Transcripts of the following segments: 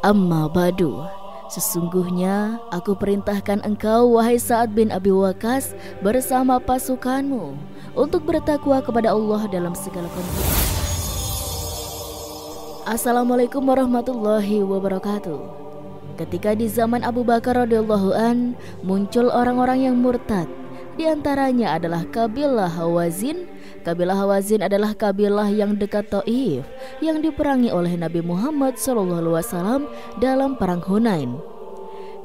Amma ba'du. Sesungguhnya aku perintahkan engkau, wahai Sa'ad bin Abi Waqqas, bersama pasukanmu untuk bertakwa kepada Allah dalam segala kondisi. Assalamualaikum warahmatullahi wabarakatuh. Ketika di zaman Abu Bakar radhiyallahu an muncul orang-orang yang murtad, di antaranya adalah kabilah Hawazin. Kabilah Hawazin adalah kabilah yang dekat Taif yang diperangi oleh Nabi Muhammad SAW dalam perang Hunain.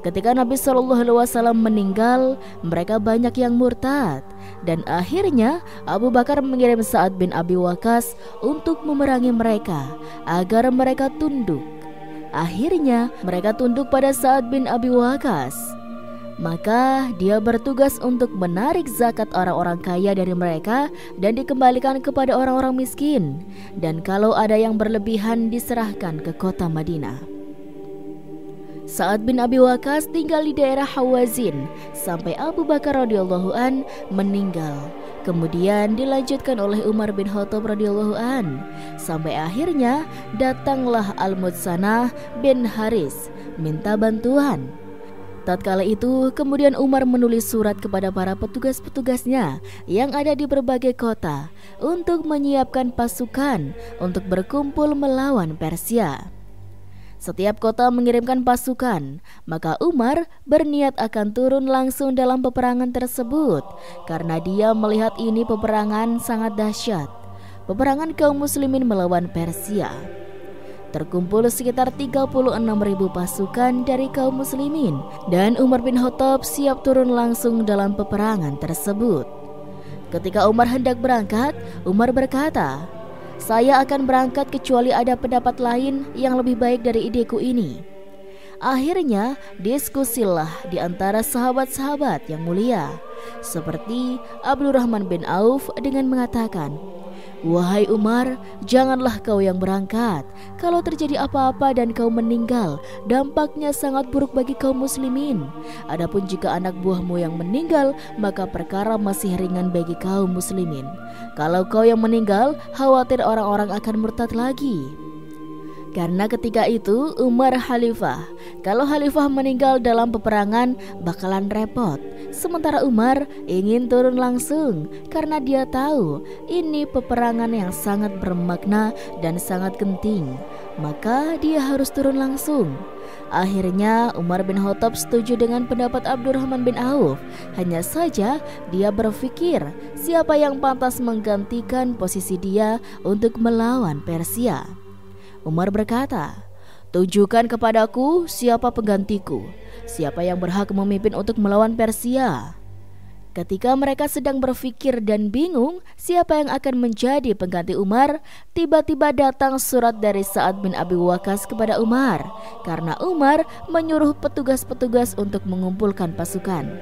Ketika Nabi SAW meninggal, mereka banyak yang murtad, dan akhirnya Abu Bakar mengirim Sa'ad bin Abi Waqqas untuk memerangi mereka agar mereka tunduk. Akhirnya mereka tunduk pada Sa'ad bin Abi Waqqas. Maka dia bertugas untuk menarik zakat orang-orang kaya dari mereka dan dikembalikan kepada orang-orang miskin, dan kalau ada yang berlebihan diserahkan ke kota Madinah. Sa'ad bin Abi Waqqas tinggal di daerah Hawazin sampai Abu Bakar radhiyallahu an meninggal. Kemudian dilanjutkan oleh Umar bin Khattab radhiyallahu an, sampai akhirnya datanglah Al-Mutsanah bin Haris minta bantuan. Tatkala itu, kemudian Umar menulis surat kepada para petugas-petugasnya yang ada di berbagai kota untuk menyiapkan pasukan untuk berkumpul melawan Persia. Setiap kota mengirimkan pasukan, maka Umar berniat akan turun langsung dalam peperangan tersebut karena dia melihat ini peperangan sangat dahsyat, peperangan kaum muslimin melawan Persia. Terkumpul sekitar 36.000 pasukan dari kaum muslimin, dan Umar bin Khattab siap turun langsung dalam peperangan tersebut. Ketika Umar hendak berangkat, Umar berkata, "Saya akan berangkat kecuali ada pendapat lain yang lebih baik dari ideku ini." Akhirnya diskusilah di antara sahabat-sahabat yang mulia, seperti Abdurrahman bin Auf dengan mengatakan, "Wahai Umar, janganlah kau yang berangkat. Kalau terjadi apa-apa dan kau meninggal, dampaknya sangat buruk bagi kaum muslimin. Adapun jika anak buahmu yang meninggal, maka perkara masih ringan bagi kaum muslimin. Kalau kau yang meninggal, khawatir orang-orang akan murtad lagi." Karena ketika itu Umar khalifah. Kalau khalifah meninggal dalam peperangan bakalan repot. Sementara Umar ingin turun langsung karena dia tahu ini peperangan yang sangat bermakna dan sangat genting. Maka dia harus turun langsung. Akhirnya Umar bin Khattab setuju dengan pendapat Abdurrahman bin Auf. Hanya saja dia berpikir siapa yang pantas menggantikan posisi dia untuk melawan Persia. Umar berkata, "Tunjukkan kepadaku siapa penggantiku, siapa yang berhak memimpin untuk melawan Persia." Ketika mereka sedang berpikir dan bingung siapa yang akan menjadi pengganti Umar, tiba-tiba datang surat dari Sa'ad bin Abi Waqqas kepada Umar, karena Umar menyuruh petugas-petugas untuk mengumpulkan pasukan.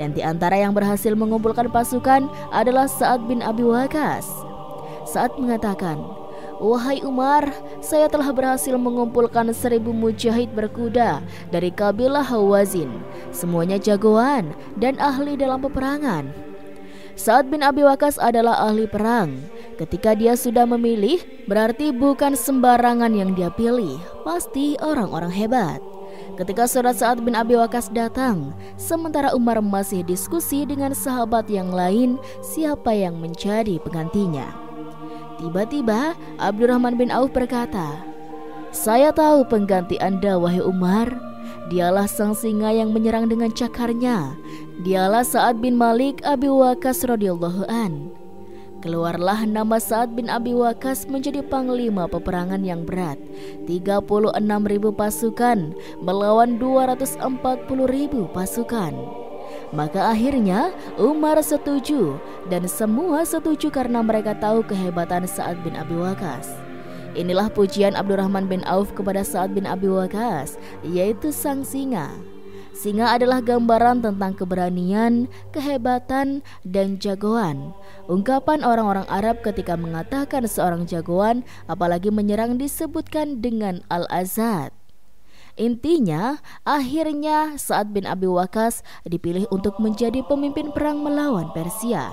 Dan di antara yang berhasil mengumpulkan pasukan adalah Sa'ad bin Abi Waqqas. Sa'ad mengatakan, "Wahai Umar, saya telah berhasil mengumpulkan 1.000 mujahid berkuda dari kabilah Hawazin. Semuanya jagoan dan ahli dalam peperangan." Sa'ad bin Abi Waqqas adalah ahli perang. Ketika dia sudah memilih, berarti bukan sembarangan yang dia pilih, pasti orang-orang hebat. Ketika surat Sa'ad bin Abi Waqqas datang, sementara Umar masih diskusi dengan sahabat yang lain siapa yang menjadi penggantinya. Tiba-tiba Abdurrahman bin Auf berkata, "Saya tahu pengganti Anda, wahai Umar. Dialah sang singa yang menyerang dengan cakarnya. Dialah Sa'ad bin Malik Abi Waqqas radhiyallahu an." Keluarlah nama Sa'ad bin Abi Waqqas menjadi panglima peperangan yang berat. 36.000 pasukan melawan 240.000 pasukan. Maka akhirnya Umar setuju, dan semua setuju karena mereka tahu kehebatan Sa'ad bin Abi Waqqas. Inilah pujian Abdurrahman bin Auf kepada Sa'ad bin Abi Waqqas, yaitu sang singa. Singa adalah gambaran tentang keberanian, kehebatan, dan jagoan. Ungkapan orang-orang Arab ketika mengatakan seorang jagoan, apalagi menyerang, disebutkan dengan Al-Azad. Intinya, akhirnya Sa'ad bin Abi Waqqas dipilih untuk menjadi pemimpin perang melawan Persia.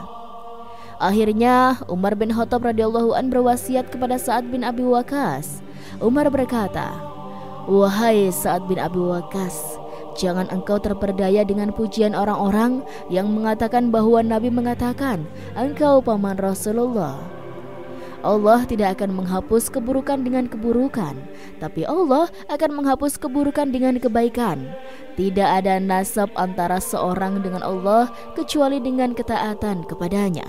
Akhirnya Umar bin Khattab radhiyallahu an berwasiat kepada Sa'ad bin Abi Waqqas. Umar berkata, Wahai Sa'ad bin Abi Waqqas, jangan engkau terperdaya dengan pujian orang-orang yang mengatakan bahwa Nabi mengatakan engkau paman Rasulullah. Allah tidak akan menghapus keburukan dengan keburukan, tapi Allah akan menghapus keburukan dengan kebaikan. Tidak ada nasab antara seorang dengan Allah kecuali dengan ketaatan kepadanya.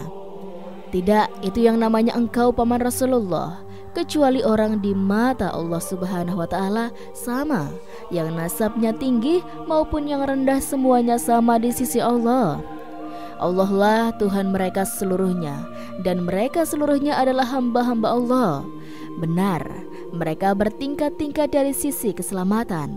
Tidak, itu yang namanya engkau paman Rasulullah, kecuali orang di mata Allah Subhanahu wa Ta'ala sama, yang nasabnya tinggi maupun yang rendah semuanya sama di sisi Allah. Allah lah Tuhan mereka seluruhnya, dan mereka seluruhnya adalah hamba-hamba Allah. Benar, mereka bertingkat-tingkat dari sisi keselamatan.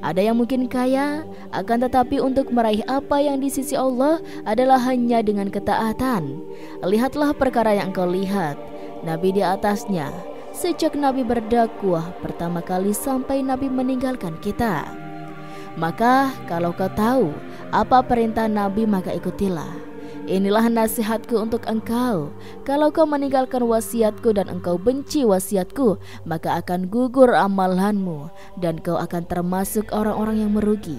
Ada yang mungkin kaya, akan tetapi untuk meraih apa yang di sisi Allah adalah hanya dengan ketaatan. Lihatlah perkara yang engkau lihat, Nabi di atasnya, sejak Nabi berdakwah pertama kali sampai Nabi meninggalkan kita. Maka kalau kau tahu apa perintah Nabi, maka ikutilah. Inilah nasihatku untuk engkau. Kalau kau meninggalkan wasiatku dan engkau benci wasiatku, maka akan gugur amalanmu dan kau akan termasuk orang-orang yang merugi.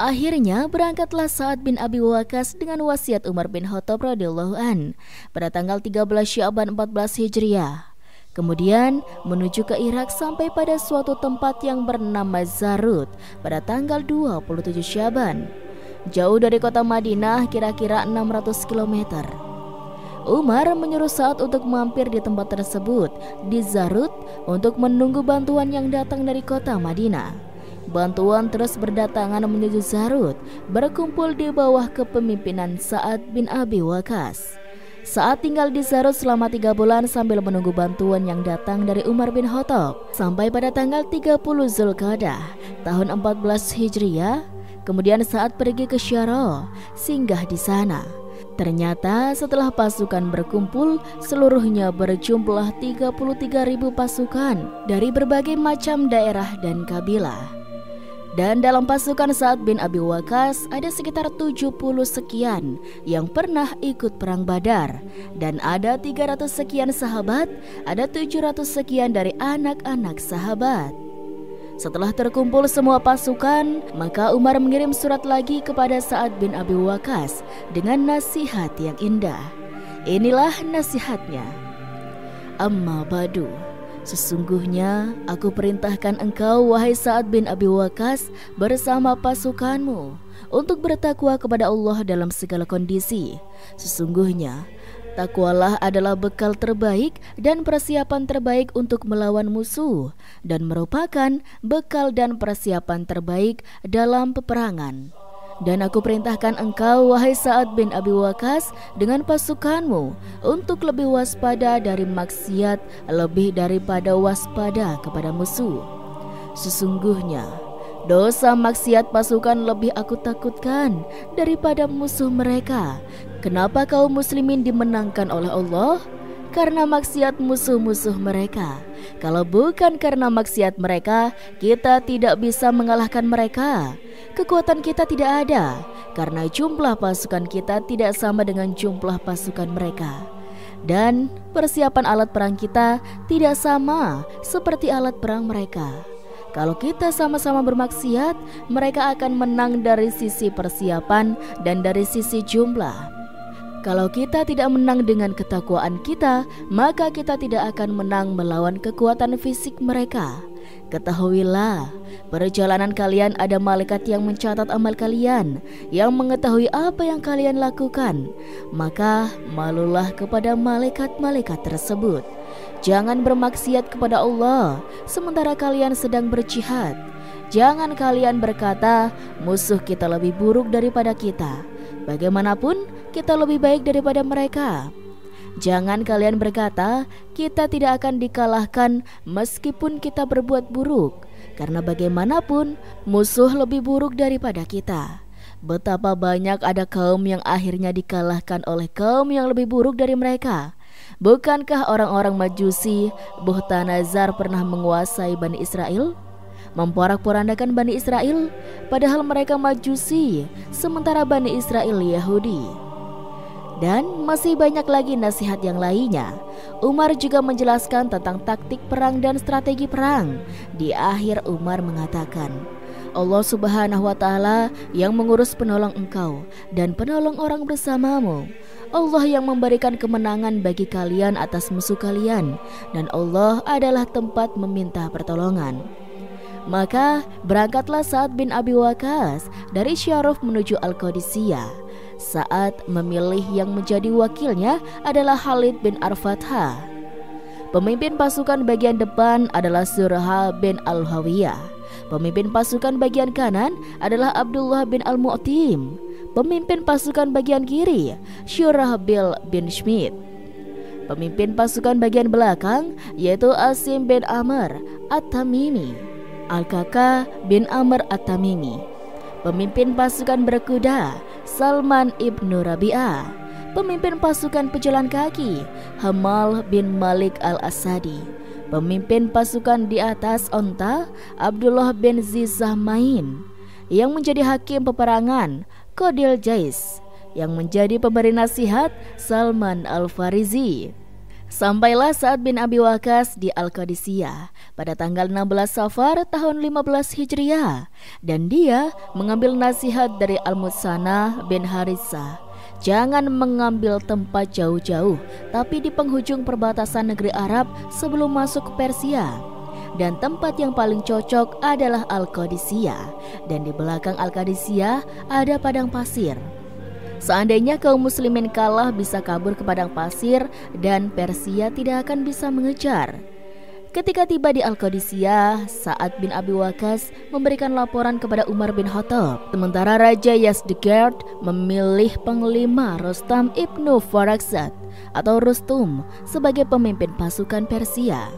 Akhirnya berangkatlah Sa'ad bin Abi Waqqas dengan wasiat Umar bin Khattab radhiyallahu an pada tanggal 13 Sya'ban 14 Hijriah. Kemudian menuju ke Irak sampai pada suatu tempat yang bernama Zarut pada tanggal 27 Sya'ban. Jauh dari kota Madinah kira-kira 600 km. Umar menyuruh Sa'ad untuk mampir di tempat tersebut di Zarut untuk menunggu bantuan yang datang dari kota Madinah. Bantuan terus berdatangan menuju Zarut, berkumpul di bawah kepemimpinan Sa'ad bin Abi Waqqas. Sa'ad tinggal di Zarut selama 3 bulan sambil menunggu bantuan yang datang dari Umar bin Khattab. Sampai pada tanggal 30 Zulqa'dah tahun 14 Hijriah, kemudian Sa'ad pergi ke Syara, singgah di sana. Ternyata setelah pasukan berkumpul, seluruhnya berjumlah 33.000 pasukan dari berbagai macam daerah dan kabilah. Dan dalam pasukan Sa'ad bin Abi Waqqas ada sekitar 70 sekian yang pernah ikut perang Badar, dan ada 300 sekian sahabat, ada 700 sekian dari anak-anak sahabat. Setelah terkumpul semua pasukan, maka Umar mengirim surat lagi kepada Sa'ad bin Abi Waqqas dengan nasihat yang indah. Inilah nasihatnya. Amma ba'du, sesungguhnya aku perintahkan engkau, wahai Sa'ad bin Abi Waqqas, bersama pasukanmu untuk bertakwa kepada Allah dalam segala kondisi. Sesungguhnya takwalah adalah bekal terbaik dan persiapan terbaik untuk melawan musuh, dan merupakan bekal dan persiapan terbaik dalam peperangan. Dan aku perintahkan engkau, wahai Sa'ad bin Abi Waqqas, dengan pasukanmu untuk lebih waspada dari maksiat lebih daripada waspada kepada musuh. Sesungguhnya dosa maksiat pasukan lebih aku takutkan daripada musuh mereka. Kenapa kaum muslimin dimenangkan oleh Allah? Karena maksiat musuh-musuh mereka. Kalau bukan karena maksiat mereka, kita tidak bisa mengalahkan mereka. Kekuatan kita tidak ada, karena jumlah pasukan kita tidak sama dengan jumlah pasukan mereka. Dan persiapan alat perang kita tidak sama seperti alat perang mereka. Kalau kita sama-sama bermaksiat, mereka akan menang dari sisi persiapan dan dari sisi jumlah. Kalau kita tidak menang dengan ketakwaan kita, maka kita tidak akan menang melawan kekuatan fisik mereka. Ketahuilah, perjalanan kalian ada malaikat yang mencatat amal kalian, yang mengetahui apa yang kalian lakukan. Maka malulah kepada malaikat-malaikat tersebut. Jangan bermaksiat kepada Allah sementara kalian sedang berjihad. Jangan kalian berkata, musuh kita lebih buruk daripada kita. Bagaimanapun, kita lebih baik daripada mereka. Jangan kalian berkata, kita tidak akan dikalahkan meskipun kita berbuat buruk. Karena bagaimanapun, musuh lebih buruk daripada kita. Betapa banyak ada kaum yang akhirnya dikalahkan oleh kaum yang lebih buruk dari mereka. Bukankah orang-orang Majusi, Buhtanazar pernah menguasai Bani Israel? Memporak-porandakan Bani Israel, padahal mereka Majusi, sementara Bani Israel Yahudi. Dan masih banyak lagi nasihat yang lainnya. Umar juga menjelaskan tentang taktik perang dan strategi perang. Di akhir Umar mengatakan, Allah Subhanahu wa Ta'ala yang mengurus penolong engkau dan penolong orang bersamamu. Allah yang memberikan kemenangan bagi kalian atas musuh kalian, dan Allah adalah tempat meminta pertolongan. Maka berangkatlah Sa'ad bin Abi Waqqas dari Syaruf menuju Al-Qadisiyah. Sa'ad memilih yang menjadi wakilnya adalah Khalid bin Ar-Fathah. Pemimpin pasukan bagian depan adalah Surha bin Al-Hawiyah. Pemimpin pasukan bagian kanan adalah Abdullah bin Al-Mu'tim. Pemimpin pasukan bagian kiri Syurahbil bin Schmid. Pemimpin pasukan bagian belakang yaitu Asim bin Amr At-Tamimi, Al-Kaka bin Amr At-Tamimi. Pemimpin pasukan berkuda Salman ibnu Rabi'ah. Pemimpin pasukan pejalan kaki Hamal bin Malik al-Asadi. Pemimpin pasukan di atas onta Abdullah bin Zizahmain. Yang menjadi hakim peperangan Qadil Jais. Yang menjadi pemberi nasihat Salman al-Farizi. Sampailah Sa'ad bin Abi Waqqas di Al-Qadisiyah pada tanggal 16 Safar tahun 15 Hijriah, dan dia mengambil nasihat dari Al-Mutsanah bin Haritsah. Jangan mengambil tempat jauh-jauh, tapi di penghujung perbatasan negeri Arab sebelum masuk ke Persia. Dan tempat yang paling cocok adalah Al-Qadisiyah, dan di belakang Al-Qadisiyah ada padang pasir. Seandainya kaum muslimin kalah bisa kabur ke padang pasir dan Persia tidak akan bisa mengejar. Ketika tiba di Al-Qadisiyah, Sa'ad bin Abi Waqqas memberikan laporan kepada Umar bin Khattab. Sementara Raja Yazdegerd memilih Panglima Rustam ibnu Farrakhzad atau Rustum sebagai pemimpin pasukan Persia.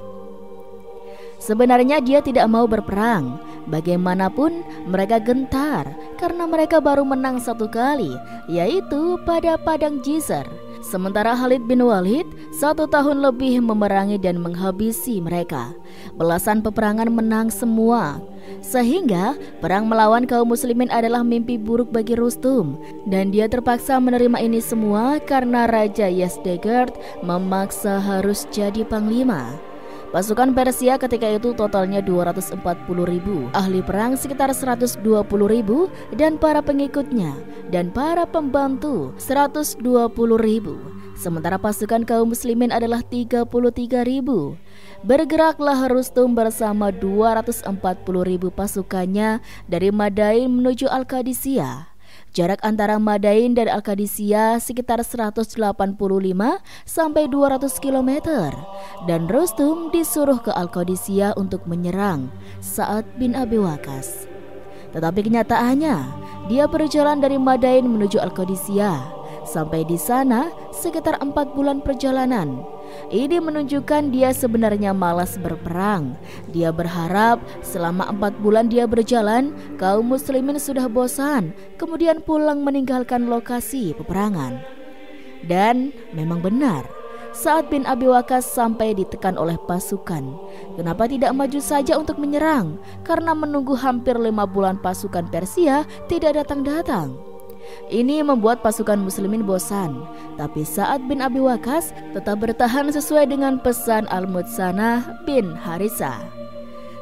Sebenarnya dia tidak mau berperang. Bagaimanapun mereka gentar karena mereka baru menang satu kali, yaitu pada Padang Jizr. Sementara Khalid bin Walid 1 tahun lebih memerangi dan menghabisi mereka. Belasan peperangan menang semua. Sehingga perang melawan kaum muslimin adalah mimpi buruk bagi Rustum. Dan dia terpaksa menerima ini semua karena Raja Yazdegerd memaksa harus jadi panglima. Pasukan Persia ketika itu totalnya 240.000, ahli perang sekitar 120.000, dan para pengikutnya dan para pembantu 120.000. Sementara pasukan kaum muslimin adalah 33.000. Bergeraklah Rustum bersama 240.000 pasukannya dari Madain menuju Al-Qadisiyah. Jarak antara Madain dan Al-Qadisiyah sekitar 185 sampai 200 km. Dan Rustum disuruh ke Al-Qadisiyah untuk menyerang Sa'ad bin Abi Waqqas. Tetapi kenyataannya, dia berjalan dari Madain menuju Al-Qadisiyah. Sampai di sana sekitar 4 bulan perjalanan. Ini menunjukkan dia sebenarnya malas berperang. Dia berharap selama 4 bulan dia berjalan, kaum muslimin sudah bosan, kemudian pulang meninggalkan lokasi peperangan. Dan memang benar, Sa'ad bin Abi Waqqas sampai ditekan oleh pasukan. Kenapa tidak maju saja untuk menyerang? Karena menunggu hampir 5 bulan pasukan Persia tidak datang-datang. Ini membuat pasukan muslimin bosan. Tapi Sa'ad bin Abi Waqqas tetap bertahan sesuai dengan pesan Al-Mutsanah bin Haritsah.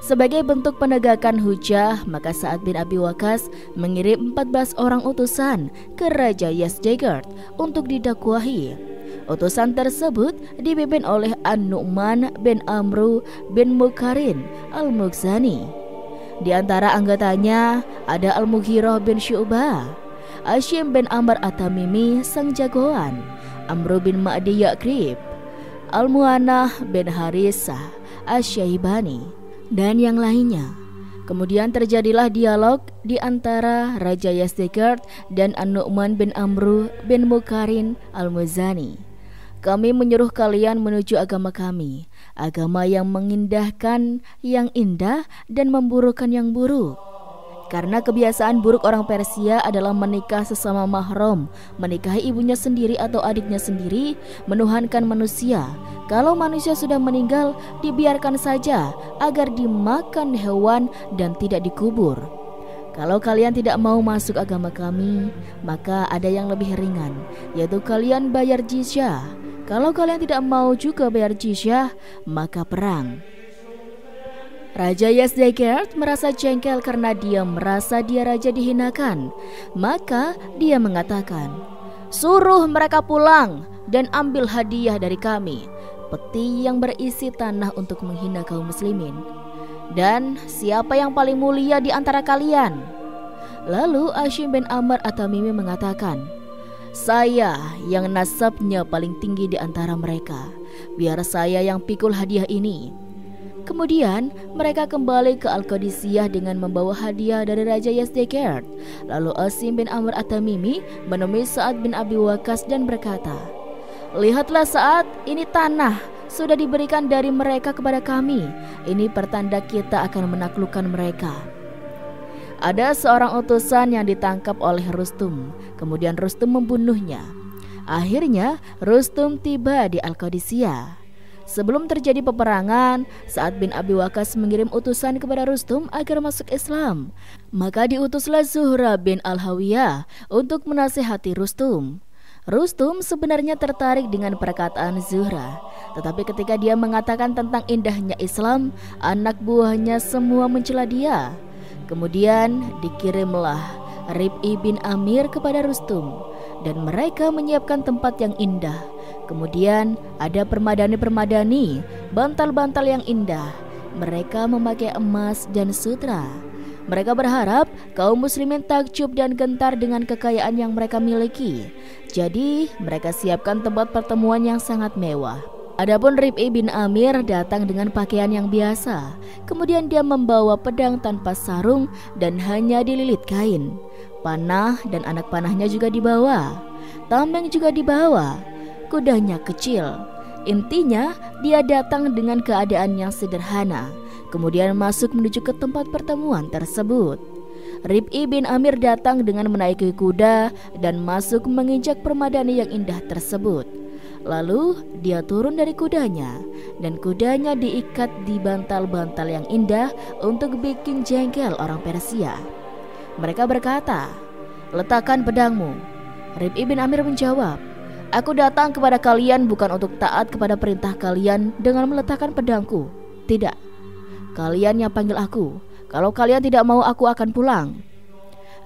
Sebagai bentuk penegakan hujah, maka Sa'ad bin Abi Waqqas mengirim 14 orang utusan ke Raja Yazdegerd untuk didakwahi. Utusan tersebut dipimpin oleh An-Nu'man bin Amru bin Mukarin Al-Mughzani. Di antara anggotanya ada Al-Mughirah bin Syu'bah, Asyim bin Amr At-Tamimi sang jagoan, Amru bin Ma'di Ya'krib, Al-Mu'annah bin Haritsah Asy-Syaibani, dan yang lainnya. Kemudian terjadilah dialog di antara Raja Yazdegerd dan An-Nu'man bin Amru bin Mukarin Al-Mughzani. Kami menyuruh kalian menuju agama kami, agama yang mengindahkan yang indah dan memburukkan yang buruk. Karena kebiasaan buruk orang Persia adalah menikah sesama mahram, menikahi ibunya sendiri atau adiknya sendiri, menuhankan manusia. Kalau manusia sudah meninggal, dibiarkan saja agar dimakan hewan dan tidak dikubur. Kalau kalian tidak mau masuk agama kami, maka ada yang lebih ringan, yaitu kalian bayar jizyah. Kalau kalian tidak mau juga bayar jizyah, maka perang. Raja Yazdegerd merasa jengkel karena dia merasa dia raja dihinakan. Maka dia mengatakan, "Suruh mereka pulang dan ambil hadiah dari kami, peti yang berisi tanah untuk menghina kaum muslimin. Dan siapa yang paling mulia di antara kalian?" Lalu Hashim bin Amr At-Tamimi mengatakan, "Saya yang nasabnya paling tinggi di antara mereka. Biar saya yang pikul hadiah ini." Kemudian mereka kembali ke Al-Qadisiyah dengan membawa hadiah dari Raja Yazdegerd. Lalu Hashim bin Amr At-Tamimi menemui Sa'ad bin Abi Waqqas dan berkata, "Lihatlah Sa'ad, ini tanah sudah diberikan dari mereka kepada kami. Ini pertanda kita akan menaklukkan mereka." Ada seorang utusan yang ditangkap oleh Rustum. Kemudian Rustum membunuhnya. Akhirnya Rustum tiba di Al-Qadisiyah. Sebelum terjadi peperangan, Sa'ad bin Abi Waqqas mengirim utusan kepada Rustum agar masuk Islam. Maka diutuslah Zuhra bin Al-Hawiyah untuk menasihati Rustum. Rustum sebenarnya tertarik dengan perkataan Zuhra, tetapi ketika dia mengatakan tentang indahnya Islam, anak buahnya semua mencela dia. Kemudian dikirimlah Rib'i bin Amir kepada Rustum, dan mereka menyiapkan tempat yang indah. Kemudian ada permadani-permadani, bantal-bantal yang indah. Mereka memakai emas dan sutra. Mereka berharap kaum muslimin takjub dan gentar dengan kekayaan yang mereka miliki. Jadi mereka siapkan tempat pertemuan yang sangat mewah. Adapun Rib'i bin Amir datang dengan pakaian yang biasa. Kemudian dia membawa pedang tanpa sarung dan hanya dililit kain. Panah dan anak panahnya juga dibawa. Tameng juga dibawa. Kudanya kecil. Intinya dia datang dengan keadaan yang sederhana. Kemudian masuk menuju ke tempat pertemuan tersebut. Rib'i bin Amir datang dengan menaiki kuda dan masuk menginjak permadani yang indah tersebut. Lalu dia turun dari kudanya, dan kudanya diikat di bantal-bantal yang indah untuk bikin jengkel orang Persia. Mereka berkata, "Letakkan pedangmu." Rib'i bin Amir menjawab, "Aku datang kepada kalian bukan untuk taat kepada perintah kalian dengan meletakkan pedangku. Tidak. Kalian yang panggil aku. Kalau kalian tidak mau, aku akan pulang."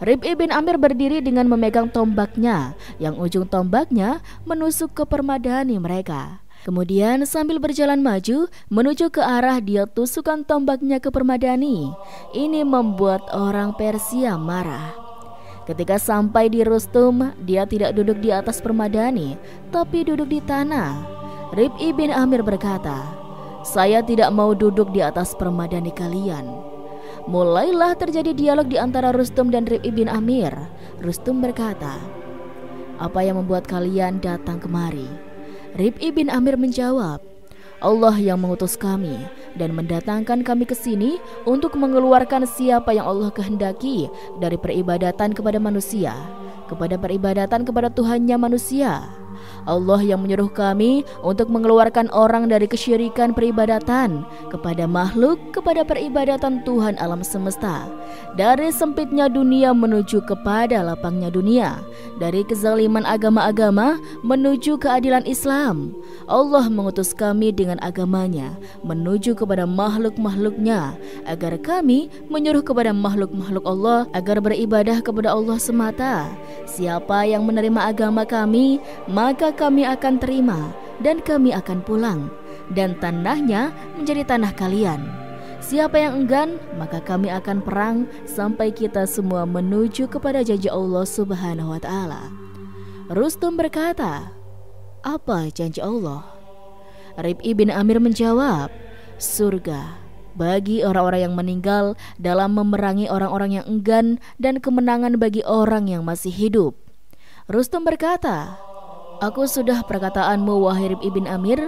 Rib'i bin Amir berdiri dengan memegang tombaknya, yang ujung tombaknya menusuk ke permadani mereka. Kemudian sambil berjalan maju menuju ke arah dia tusukkan tombaknya ke permadani. Ini membuat orang Persia marah. Ketika sampai di Rustum, dia tidak duduk di atas permadani, tapi duduk di tanah. Rib'i bin Amir berkata, "Saya tidak mau duduk di atas permadani kalian." Mulailah terjadi dialog di antara Rustum dan Rib'i bin Amir. Rustum berkata, "Apa yang membuat kalian datang kemari?" Rib'i bin Amir menjawab, "Allah yang mengutus kami dan mendatangkan kami ke sini untuk mengeluarkan siapa yang Allah kehendaki dari peribadatan kepada manusia, kepada peribadatan kepada Tuhannya manusia. Allah yang menyuruh kami untuk mengeluarkan orang dari kesyirikan peribadatan kepada makhluk, kepada peribadatan Tuhan alam semesta, dari sempitnya dunia menuju kepada lapangnya dunia, dari kezaliman agama-agama menuju keadilan Islam. Allah mengutus kami dengan agamanya menuju kepada makhluk-makhluknya, agar kami menyuruh kepada makhluk-makhluk Allah agar beribadah kepada Allah semata. Siapa yang menerima agama kami, maka kami akan terima dan kami akan pulang, dan tanahnya menjadi tanah kalian. Siapa yang enggan, maka kami akan perang sampai kita semua menuju kepada janji Allah Subhanahu wa Ta'ala." Rustum berkata, "Apa janji Allah?" Rib'i bin Amir menjawab, "Surga bagi orang-orang yang meninggal dalam memerangi orang-orang yang enggan, dan kemenangan bagi orang yang masih hidup." Rustum berkata, "Aku sudah perkataanmu wahai Rib'i bin Amir.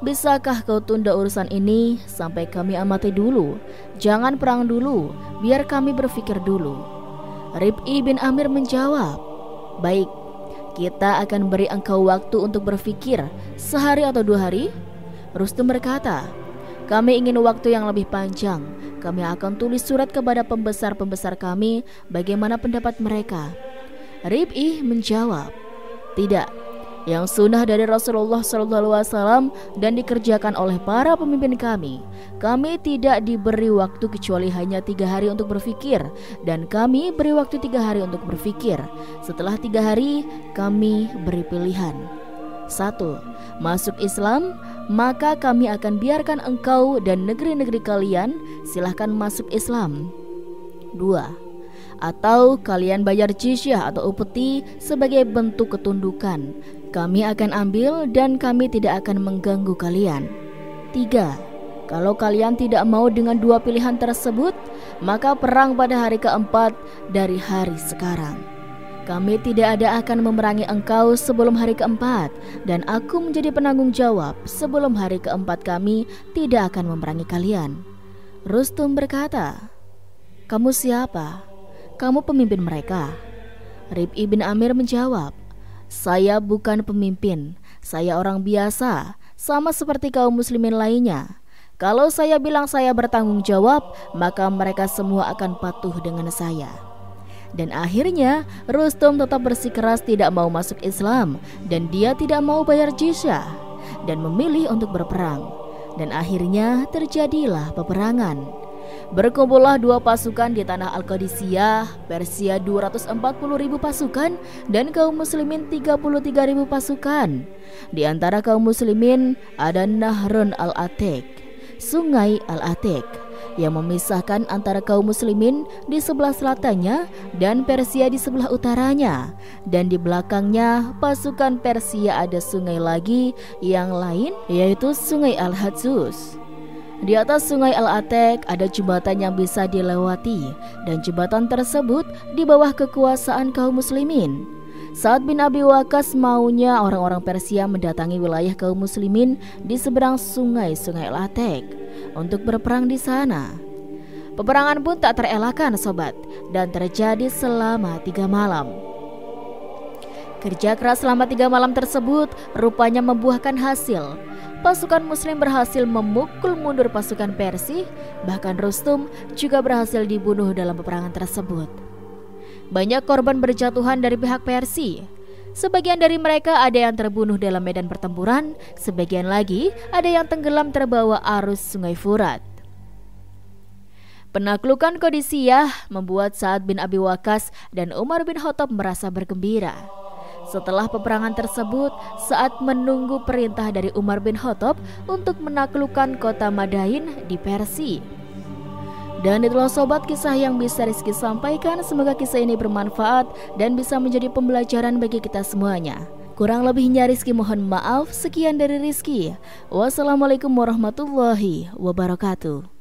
Bisakah kau tunda urusan ini sampai kami amati dulu? Jangan perang dulu, biar kami berpikir dulu." Rib'i bin Amir menjawab, "Baik, kita akan beri engkau waktu untuk berpikir, sehari atau 2 hari." Rustum berkata, Kami ingin waktu yang lebih panjang. Kami akan tulis surat kepada pembesar-pembesar kami bagaimana pendapat mereka." Rib'i menjawab, "Tidak. Yang sunnah dari Rasulullah SAW dan dikerjakan oleh para pemimpin kami tidak diberi waktu kecuali hanya 3 hari untuk berpikir, dan kami beri waktu 3 hari untuk berpikir. Setelah 3 hari kami beri pilihan. 1. Masuk Islam, maka kami akan biarkan engkau dan negeri-negeri kalian silahkan masuk Islam. 2. Atau kalian bayar jizyah atau upeti sebagai bentuk ketundukan. Kami akan ambil dan kami tidak akan mengganggu kalian. 3. Kalau kalian tidak mau dengan 2 pilihan tersebut, maka perang pada hari keempat dari hari sekarang. Kami tidak ada akan memerangi engkau sebelum hari keempat, dan aku menjadi penanggung jawab sebelum hari keempat kami tidak akan memerangi kalian." Rustum berkata, "Kamu siapa? Kamu pemimpin mereka?" Rib'i bin Amir menjawab, "Saya bukan pemimpin, saya orang biasa, sama seperti kaum muslimin lainnya. Kalau saya bilang saya bertanggung jawab, maka mereka semua akan patuh dengan saya." Dan akhirnya Rustum tetap bersikeras tidak mau masuk Islam, dan dia tidak mau bayar jizyah, dan memilih untuk berperang. Dan akhirnya terjadilah peperangan. Berkumpullah 2 pasukan di tanah Al-Qadisiyah, Persia 240.000 pasukan dan kaum muslimin 33.000 pasukan. Di antara kaum muslimin ada Nahrun Al-Atiq, Sungai Al-Atiq, yang memisahkan antara kaum muslimin di sebelah selatannya dan Persia di sebelah utaranya. Dan di belakangnya pasukan Persia ada sungai lagi yang lain, yaitu Sungai Al-Hadzus. Di atas Sungai Al-Atiq ada jembatan yang bisa dilewati, dan jembatan tersebut di bawah kekuasaan kaum muslimin. Sa'ad bin Abi Waqqas maunya orang-orang Persia mendatangi wilayah kaum muslimin di seberang Sungai Al-Atiq untuk berperang di sana. Peperangan pun tak terelakkan sobat, dan terjadi selama 3 malam. Kerja keras selama 3 malam tersebut rupanya membuahkan hasil. Pasukan muslim berhasil memukul mundur pasukan Persia, bahkan Rustum juga berhasil dibunuh dalam peperangan tersebut. Banyak korban berjatuhan dari pihak Persia. Sebagian dari mereka ada yang terbunuh dalam medan pertempuran, sebagian lagi ada yang tenggelam terbawa arus Sungai Furat. Penaklukan Qadisiyah membuat Sa'ad bin Abi Waqqas dan Umar bin Khattab merasa bergembira. Setelah peperangan tersebut, Sa'ad menunggu perintah dari Umar bin Khattab untuk menaklukkan kota Madain di Persia. Dan itulah sobat kisah yang bisa Rizky sampaikan. Semoga kisah ini bermanfaat dan bisa menjadi pembelajaran bagi kita semuanya. Kurang lebihnya Rizky mohon maaf. Sekian dari Rizky. Wassalamualaikum warahmatullahi wabarakatuh.